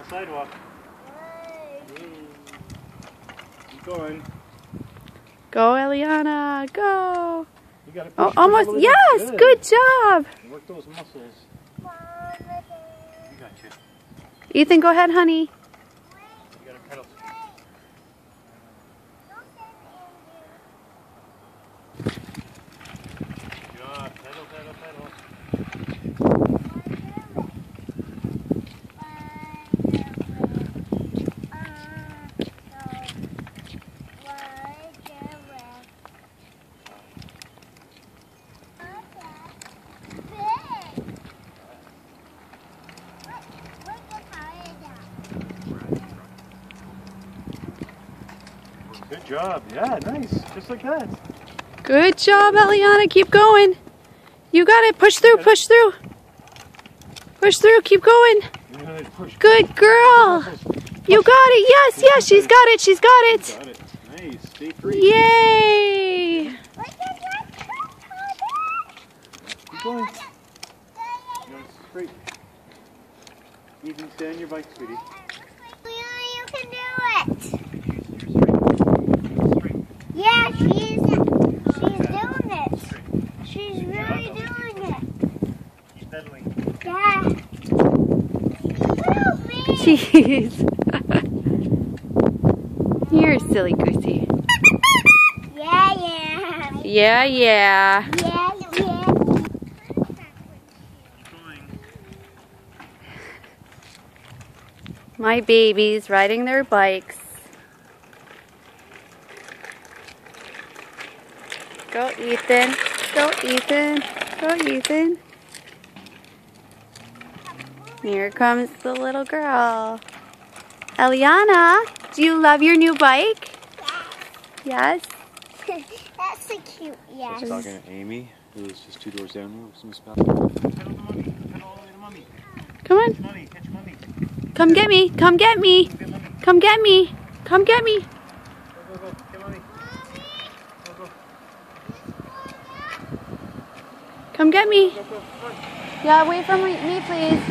the sidewalk. Keep going. Go, Eliana, go. You gotta push, Oh, almost, yes, good job. Work those muscles. You got you. Ethan, go ahead, honey. You gotta pedal. Good job. Pedal, pedal, pedal. Good job. Yeah, nice. Just like that. Good job, Eliana. Keep going. You got it. Push through, push through. Push through. Keep going. Good girl. You got it. Yes, yes, she's got it. She's got it. Got it. Nice. Stay free. Yay. Keep going. Straight. You can stay on your bike, sweetie. You can do it. Yeah, she's doing it. She's really doing it. Keep pedaling. Yeah. Help me. Jeez. You're a silly goosey. Yeah, yeah. Yeah, yeah. Yeah, yeah. My babies riding their bikes. Go, Ethan. Go, Ethan. Go, Ethan. Here comes the little girl. Eliana, do you love your new bike? Yes? That's so cute, yeah. Just talking to Amy, who's just 2 doors down here. Some spouse. Pedal to mommy. Pedal all the way to mommy. Come on. Catch mommy. Catch mommy. Come get me. Come get me. Come get me. Come get me. Go, go, go. Get mommy. Go, go. Come get me. Go, go, go. Yeah, wait for me, please.